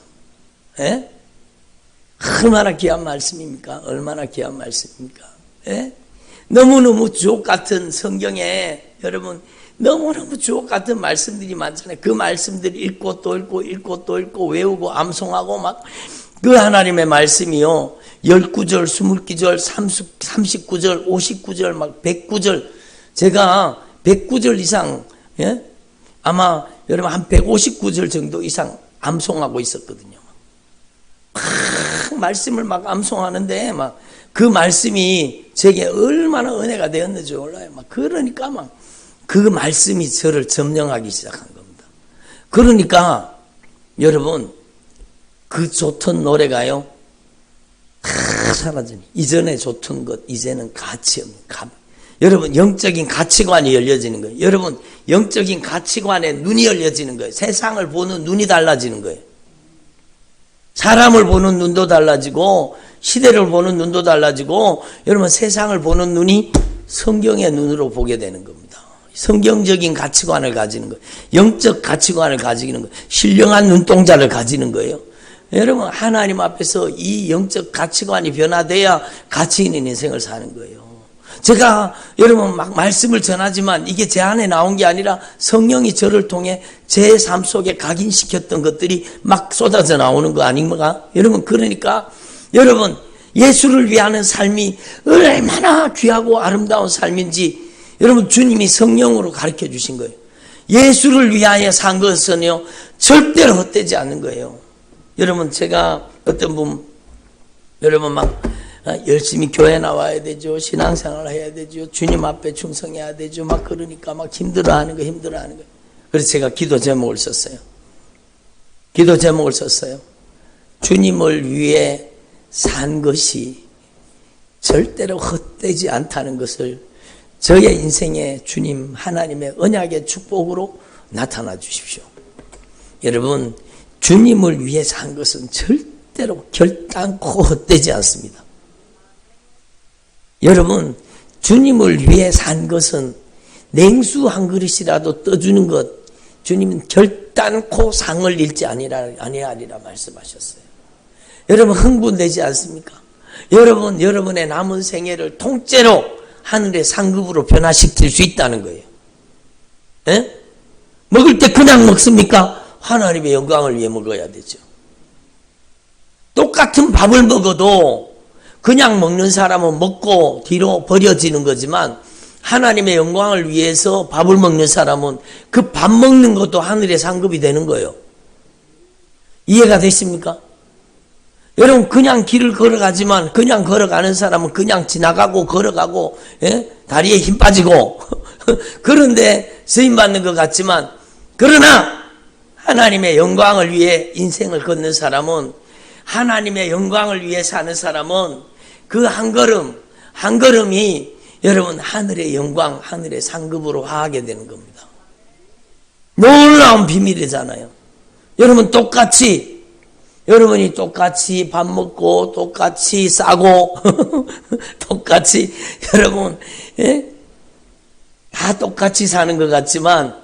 Speaker 1: 예? 얼마나 귀한 말씀입니까? 얼마나 귀한 말씀입니까? 예? 너무너무 주옥 같은 성경에 여러분 너무너무 주옥 같은 말씀들이 많잖아요. 그 말씀들 읽고 또 읽고 읽고 또 읽고 외우고 암송하고 막 그 하나님의 말씀이요 19절, 20구절, 39절, 59절, 막 109절 제가 109절 이상 예? 아마 여러분 한 159절 정도 이상 암송하고 있었거든요. 막 말씀을 막 암송하는데 막 그 말씀이 제게 얼마나 은혜가 되었는지 몰라요. 막 그러니까 막 그 말씀이 저를 점령하기 시작한 겁니다. 그러니까 여러분 그 좋던 노래가요 사라지네. 이전에 좋던 것 이제는 가치 없는 여러분 영적인 가치관이 열려지는 거예요. 여러분 영적인 가치관에 눈이 열려지는 거예요. 세상을 보는 눈이 달라지는 거예요. 사람을 보는 눈도 달라지고 시대를 보는 눈도 달라지고 여러분 세상을 보는 눈이 성경의 눈으로 보게 되는 겁니다. 성경적인 가치관을 가지는 거예요. 영적 가치관을 가지는 거예요. 신령한 눈동자를 가지는 거예요. 여러분 하나님 앞에서 이 영적 가치관이 변화돼야 가치 있는 인생을 사는 거예요. 제가 여러분 막 말씀을 전하지만 이게 제 안에 나온 게 아니라 성령이 저를 통해 제 삶 속에 각인시켰던 것들이 막 쏟아져 나오는 거 아닙니까? 여러분 그러니까 여러분 예수를 위하는 삶이 얼마나 귀하고 아름다운 삶인지 여러분 주님이 성령으로 가르쳐 주신 거예요. 예수를 위하여 산 것은요 절대로 헛되지 않는 거예요. 여러분 제가 어떤 분 여러분 막 열심히 교회 나와야 되죠. 신앙생활을 해야 되죠. 주님 앞에 충성해야 되죠. 막 그러니까 막 힘들어하는 거예요. 그래서 제가 기도 제목을 썼어요. 주님을 위해 산 것이 절대로 헛되지 않다는 것을 저의 인생에 주님 하나님의 언약의 축복으로 나타나 주십시오. 여러분 주님을 위해 산 것은 절대로 결단코 헛되지 않습니다. 여러분 주님을 위해 산 것은 냉수 한 그릇이라도 떠주는 것 주님은 결단코 상을 잃지 아니하리라 말씀하셨어요. 여러분 흥분되지 않습니까? 여러분의 남은 생애를 통째로 하늘의 상급으로 변화시킬 수 있다는 거예요. 에? 먹을 때 그냥 먹습니까? 하나님의 영광을 위해 먹어야 되죠. 똑같은 밥을 먹어도 그냥 먹는 사람은 먹고 뒤로 버려지는 거지만 하나님의 영광을 위해서 밥을 먹는 사람은 그 밥 먹는 것도 하늘의 상급이 되는 거예요. 이해가 되십니까? 여러분 그냥 길을 걸어가지만 그냥 걸어가는 사람은 그냥 지나가고 걸어가고 예? 다리에 힘 빠지고 그런데 쓰임받는 것 같지만 그러나 하나님의 영광을 위해 인생을 걷는 사람은 하나님의 영광을 위해 사는 사람은 그 한 걸음이 여러분 하늘의 영광 하늘의 상급으로 하게 되는 겁니다. 놀라운 비밀이잖아요. 여러분이 똑같이 밥 먹고 똑같이 싸고 똑같이 여러분 예? 다 똑같이 사는 것 같지만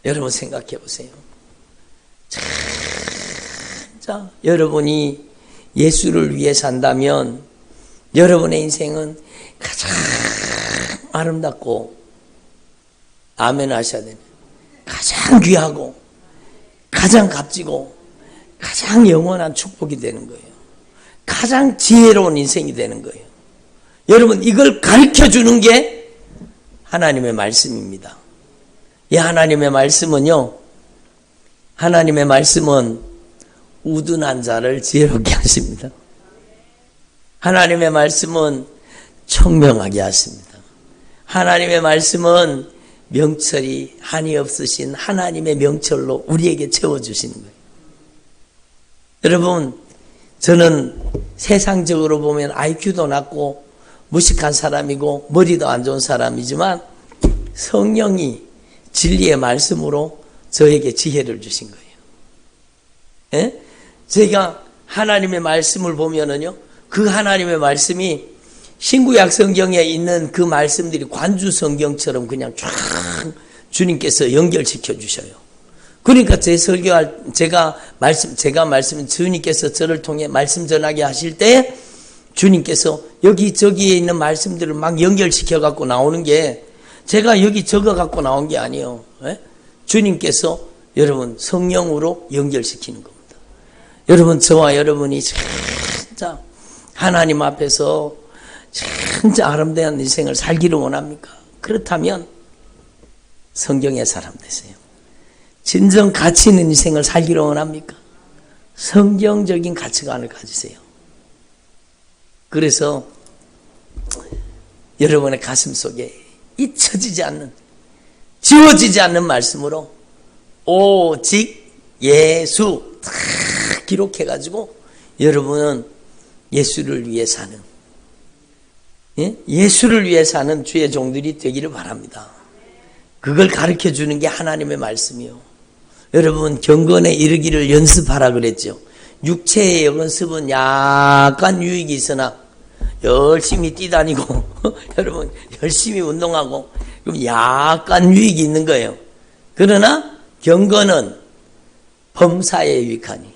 Speaker 1: 여러분 생각해 보세요. 자, 여러분이 예수를 위해 산다면 여러분의 인생은 가장 아름답고 아멘 하셔야 되는 가장 귀하고 가장 값지고 가장 영원한 축복이 되는 거예요. 가장 지혜로운 인생이 되는 거예요. 여러분 이걸 가르쳐주는 게 하나님의 말씀입니다. 이 하나님의 말씀은 우둔한 자를 지혜롭게 하십니다. 하나님의 말씀은 총명하게 하십니다. 하나님의 말씀은 명철이 한이 없으신 하나님의 명철로 우리에게 채워주시는 거예요. 여러분 저는 세상적으로 보면 IQ도 낮고 무식한 사람이고 머리도 안 좋은 사람이지만 성령이 진리의 말씀으로 저에게 지혜를 주신 거예요. 예? 제가 하나님의 말씀을 보면은요, 그 하나님의 말씀이 신구약 성경에 있는 그 말씀들이 관주 성경처럼 그냥 쫙 주님께서 연결시켜 주셔요. 그러니까 제 설교할, 제가 말씀, 주님께서 저를 통해 말씀 전하게 하실 때 주님께서 여기저기에 있는 말씀들을 막 연결시켜 갖고 나오는 게 제가 여기 적어 갖고 나온 게 아니에요. 예? 주님께서 여러분 성령으로 연결시키는 겁니다. 여러분, 저와 여러분이 진짜 하나님 앞에서 진짜 아름다운 인생을 살기를 원합니까? 그렇다면 성경의 사람 되세요. 진정 가치 있는 인생을 살기를 원합니까? 성경적인 가치관을 가지세요. 그래서 여러분의 가슴 속에 잊혀지지 않는, 지워지지 않는 말씀으로 오직 예수 다 기록해가지고 여러분은 예수를 위해 사는, 예수를 위해 사는 주의 종들이 되기를 바랍니다. 그걸 가르쳐 주는 게 하나님의 말씀이요. 여러분, 경건에 이르기를 연습하라 그랬죠. 육체의 연습은 약간 유익이 있으나 열심히 뛰다니고 여러분 열심히 운동하고 그럼 약간 유익이 있는 거예요. 그러나 경건은 범사에 유익하니,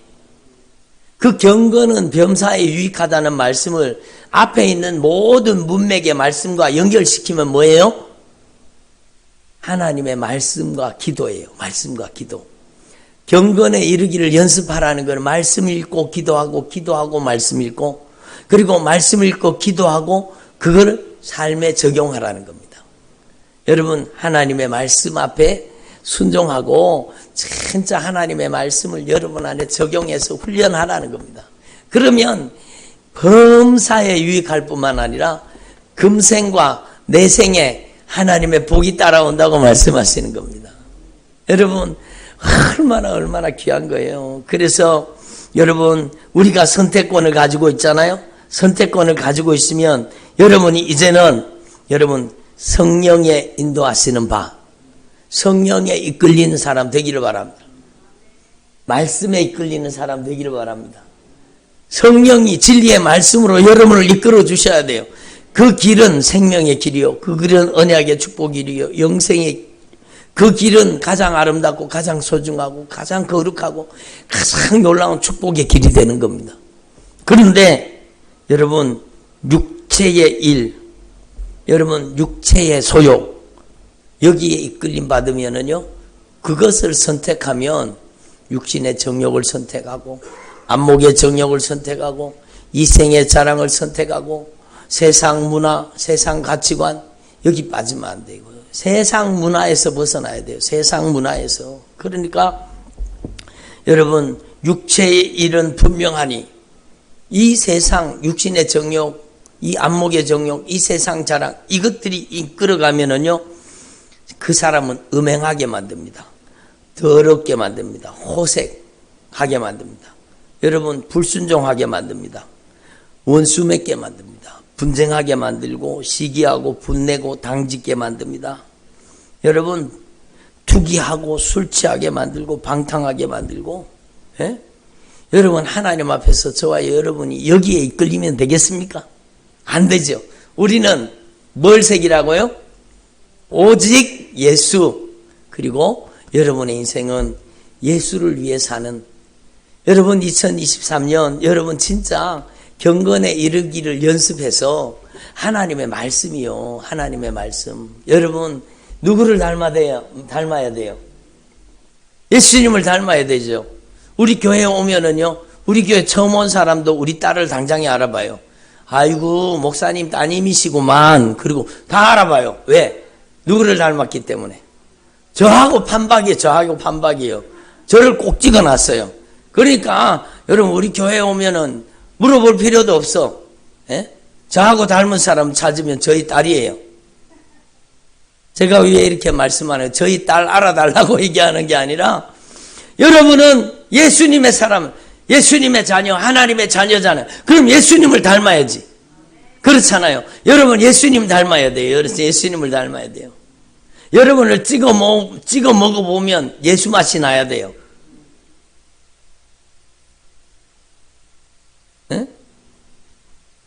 Speaker 1: 그 경건은 범사에 유익하다는 말씀을 앞에 있는 모든 문맥의 말씀과 연결시키면 뭐예요? 하나님의 말씀과 기도예요. 말씀과 기도. 경건에 이르기를 연습하라는 건 말씀 읽고 기도하고, 기도하고 말씀 읽고, 그리고 말씀 읽고 기도하고 그걸 삶에 적용하라는 겁니다. 여러분, 하나님의 말씀 앞에 순종하고 진짜 하나님의 말씀을 여러분 안에 적용해서 훈련하라는 겁니다. 그러면 범사에 유익할 뿐만 아니라 금생과 내생에 하나님의 복이 따라온다고 말씀하시는 겁니다. 여러분, 얼마나 귀한 거예요. 그래서 여러분, 우리가 선택권을 가지고 있잖아요. 선택권을 가지고 있으면 여러분이 이제는 여러분 성령에 인도하시는 바, 성령에 이끌리는 사람 되기를 바랍니다. 말씀에 이끌리는 사람 되기를 바랍니다. 성령이 진리의 말씀으로 여러분을 이끌어 주셔야 돼요. 그 길은 생명의 길이요, 그 길은 언약의 축복이요, 영생의, 그 길은 가장 아름답고 가장 소중하고 가장 거룩하고 가장 놀라운 축복의 길이 되는 겁니다. 그런데 여러분, 육체의 일, 여러분 육체의 소욕, 여기에 이끌림 받으면은요, 그것을 선택하면 육신의 정욕을 선택하고, 안목의 정욕을 선택하고, 이생의 자랑을 선택하고, 세상 문화, 세상 가치관, 여기 빠지면 안 되고요. 세상 문화에서 벗어나야 돼요. 세상 문화에서. 그러니까 여러분, 육체의 일은 분명하니 이 세상 육신의 정욕, 이 안목의 정욕, 이 세상 자랑, 이것들이 이끌어가면은요, 그 사람은 음행하게 만듭니다. 더럽게 만듭니다. 호색하게 만듭니다. 여러분, 불순종하게 만듭니다. 원수 맺게 만듭니다. 분쟁하게 만들고, 시기하고, 분내고, 당짓게 만듭니다. 여러분, 투기하고, 술 취하게 만들고, 방탕하게 만들고, 예? 여러분, 하나님 앞에서 저와 여러분이 여기에 이끌리면 되겠습니까? 안 되죠. 우리는 뭘 새기라고요? 오직 예수. 그리고 여러분의 인생은 예수를 위해 사는, 여러분 2023년 여러분 진짜 경건에 이르기를 연습해서 하나님의 말씀이요, 하나님의 말씀. 여러분 누구를 닮아야 돼요? 예수님을 닮아야 되죠. 우리 교회에 오면은요, 우리 교회 처음 온 사람도 우리 딸을 당장에 알아봐요. 아이고, 목사님 따님이시구만. 그리고 다 알아봐요. 왜? 누구를 닮았기 때문에. 저하고 판박이에요. 저를 꼭 찍어놨어요. 그러니까 여러분, 우리 교회에 오면은 물어볼 필요도 없어. 예? 저하고 닮은 사람 찾으면 저희 딸이에요. 제가 왜 이렇게 말씀하나요? 저희 딸 알아달라고 얘기하는 게 아니라, 여러분은 예수님의 사람, 예수님의 자녀, 하나님의 자녀잖아요. 그럼 예수님을 닮아야지. 그렇잖아요. 여러분 예수님 닮아야 돼요. 예수님을 닮아야 돼요. 여러분을 찍어 먹어보면 예수 맛이 나야 돼요. 네?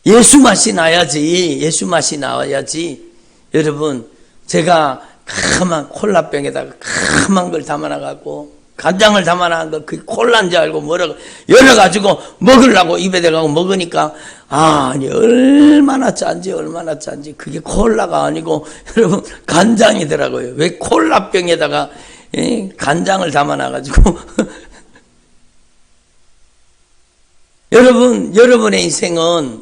Speaker 1: 예수 맛이 나야지. 예수 맛이 나와야지. 여러분, 제가 까만 콜라병에다가 까만 걸 담아놔갖고 간장을 담아놔갖고 그 콜라인 줄 알고 열어가지고 먹으려고 입에 대가고 먹으니까 아니 얼마나 짠지 그게 콜라가 아니고 여러분 간장이더라고요. 왜 콜라병에다가 간장을 담아놔가지고 여러분의 인생은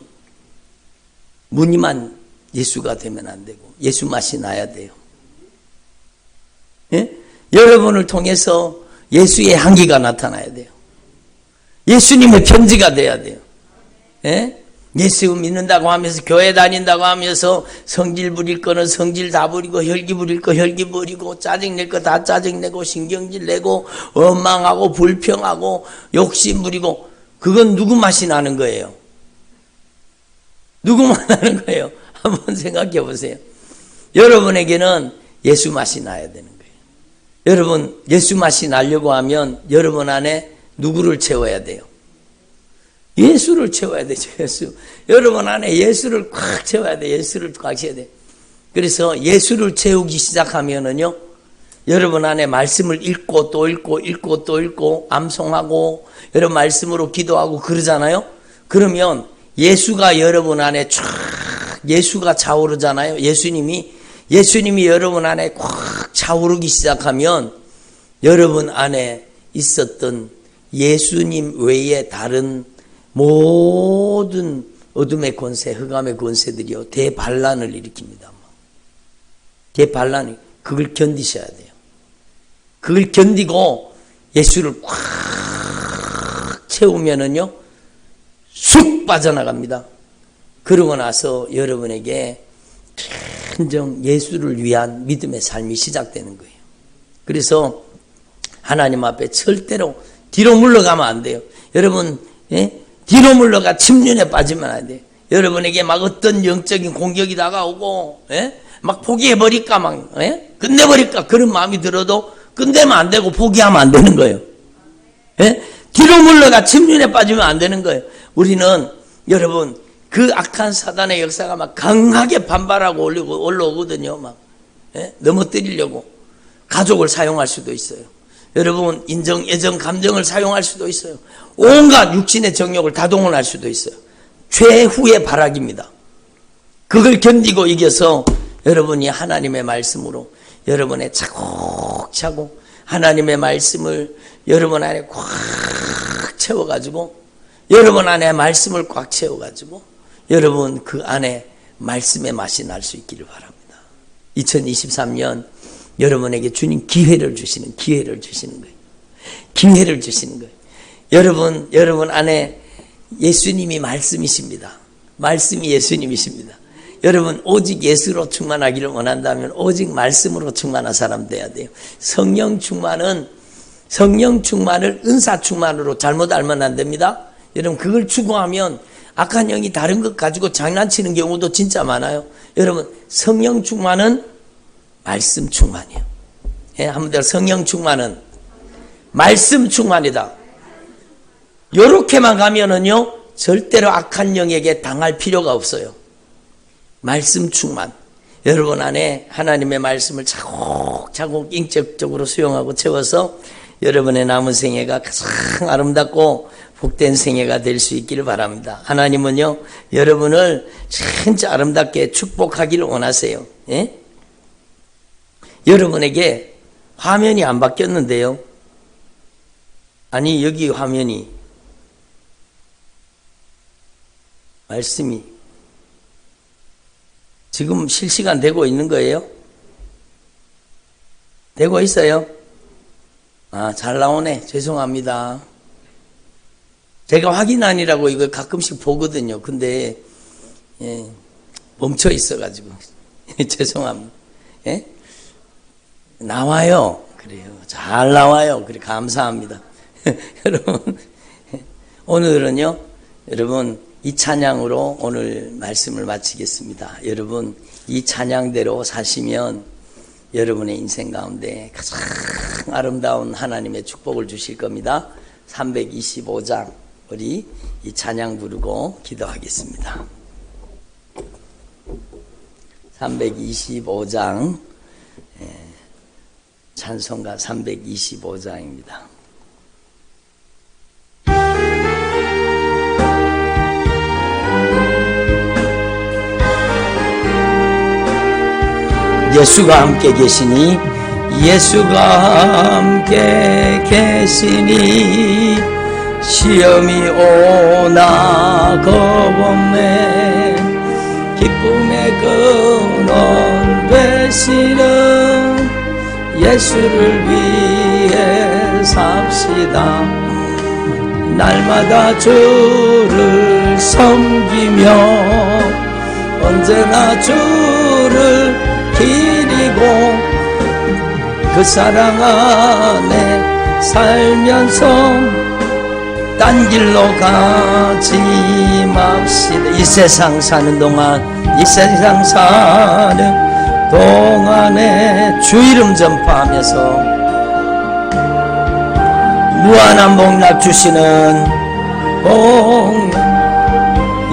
Speaker 1: 무늬만 예수가 되면 안 되고 예수 맛이 나야 돼요. 예? 여러분을 통해서 예수의 향기가 나타나야 돼요. 예수님의 편지가 돼야 돼요. 예? 예수 믿는다고 하면서 교회 다닌다고 하면서 성질 부릴 거는 성질 다 부리고 혈기 부릴 거 혈기 부리고 짜증낼 거 다 짜증내고 신경질 내고 원망하고 불평하고 욕심 부리고 그건 누구 맛이 나는 거예요? 누구 맛 나는 거예요? 한번 생각해 보세요. 여러분에게는 예수 맛이 나야 되는 거예요. 여러분 예수 맛이 나려고 하면 여러분 안에 누구를 채워야 돼요? 예수를 채워야 되죠. 예수. 여러분 안에 예수를 꽉 채워야 돼요. 예수를 꽉 채워야 돼요. 그래서 예수를 채우기 시작하면은요, 여러분 안에 말씀을 읽고 또 읽고 또 읽고 암송하고 여러분 말씀으로 기도하고 그러잖아요. 그러면 예수가 여러분 안에 쫙 예수가 차오르잖아요. 예수님이 여러분 안에 꽉 차오르기 시작하면 여러분 안에 있었던 예수님 외에 다른 모든 어둠의 권세, 흑암의 권세들이요 대반란을 일으킵니다. 대반란이 그걸 견디셔야 돼요. 그걸 견디고 예수를 꽉 채우면은요 쑥 빠져나갑니다. 그러고 나서 여러분에게 진정 예수를 위한 믿음의 삶이 시작되는 거예요. 그래서 하나님 앞에 절대로 뒤로 물러가면 안 돼요. 여러분, 뒤로 물러가 침륜에 빠지면 안 돼요. 여러분에게 막 어떤 영적인 공격이 다가오고, 막 포기해버릴까, 끝내버릴까, 그런 마음이 들어도 끝내면 안 되고 포기하면 안 되는 거예요. 뒤로 물러가 침륜에 빠지면 안 되는 거예요. 우리는 여러분, 그 악한 사단의 역사가 막 강하게 반발하고 올라오거든요. 막, 넘어뜨리려고. 가족을 사용할 수도 있어요. 여러분, 인정, 애정, 감정을 사용할 수도 있어요. 온갖 육신의 정욕을 다 동원할 수도 있어요. 최후의 발악입니다. 그걸 견디고 이겨서 여러분이 하나님의 말씀으로 여러분의 차곡차곡 하나님의 말씀을 여러분 안에 꽉 채워가지고 여러분 안에 말씀을 꽉 채워가지고 여러분 그 안에 말씀의 맛이 날 수 있기를 바랍니다. 2023년 여러분에게 주님 기회를 주시는 거예요. 기회를 주시는 거예요. 여러분 안에 예수님이 말씀이십니다. 말씀이 예수님이십니다. 여러분 오직 예수로 충만하기를 원한다면 오직 말씀으로 충만한 사람 돼야 돼요. 성령 충만을 은사 충만으로 잘못 알면 안 됩니다. 여러분 그걸 추구하면 악한 영이 다른 것 가지고 장난치는 경우도 진짜 많아요. 여러분 성령 충만은 말씀 충만이에요. 한번 더 성령 충만은 말씀 충만이다. 요렇게만 가면은요 절대로 악한 영에게 당할 필요가 없어요. 말씀 충만. 여러분 안에 하나님의 말씀을 차곡차곡 인격적으로 수용하고 채워서 여러분의 남은 생애가 가장 아름답고 복된 생애가 될 수 있기를 바랍니다. 하나님은요 여러분을 진짜 아름답게 축복하기를 원하세요. 여러분에게 화면이 안 바뀌었는데요. 아니 여기 화면이 말씀이 지금 실시간 되고 있는 거예요? 되고 있어요? 잘 나오네. 죄송합니다. 제가 확인 아니라고 이거 가끔씩 보거든요. 근데 멈춰 있어가지고 죄송합니다. 나와요. 그래요. 잘 나와요. 그래 감사합니다. 여러분 오늘은요. 여러분 이 찬양으로 오늘 말씀을 마치겠습니다. 여러분 이 찬양대로 사시면 여러분의 인생 가운데 가장 아름다운 하나님의 축복을 주실 겁니다. 325장 우리 이 찬양 부르고 기도하겠습니다. 325장 찬송가 325장입니다. 예수가 함께 계시니 예수가 함께 계시니 시험이 오나 겁없네 기쁨의 근원 되시는 예수를 위해 삽시다. 날마다 주를 섬기며 언제나 주를 기리고 그 사랑 안에 살면서 딴 길로 가지 맙시다. 이 세상 사는 동안 이 세상 사는 동안에 주 이름 전파하면서 무한한 복락 주시는 복락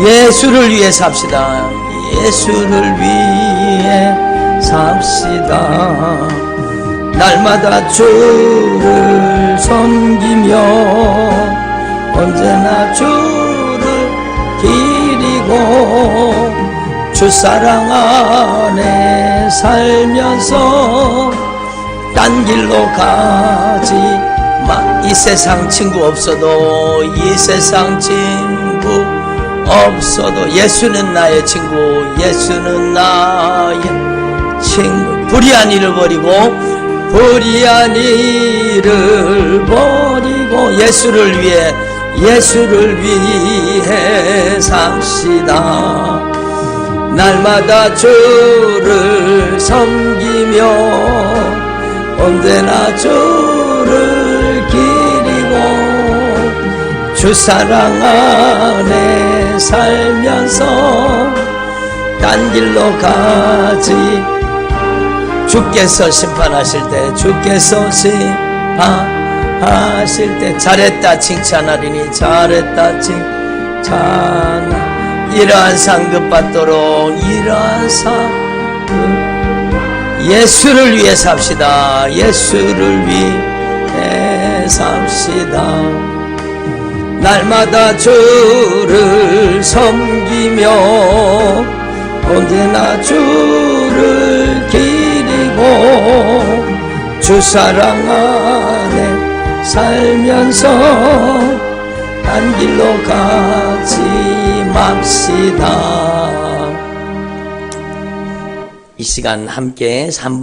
Speaker 1: 예수를 위해 삽시다. 예수를 위해 삽시다. 날마다 주를 섬기며 언제나 주를 기리고 주 사랑 안에 살면서 딴 길로 가지 마. 이 세상 친구 없어도 이 세상 친구 없어도 예수는 나의 친구 예수는 나의 친구 불의한 일을 버리고 불의한 일을 버리고 예수를 위해 삽시다. 날마다 주를 섬기며 언제나 주를 기리고 주 사랑 안에 살면서 딴 길로 가지 주께서 심판하실 때 잘했다 칭찬하리니 잘했다 칭찬 이러한 상급 받도록 이러한 상급 예수를 위해 삽시다. 예수를 위해 삽시다. 날마다 주를 섬기며 언제나 주를 기리고 주 사랑 안에 살면서 딴 길로 가지 맙시다. 이 시간 함께 3분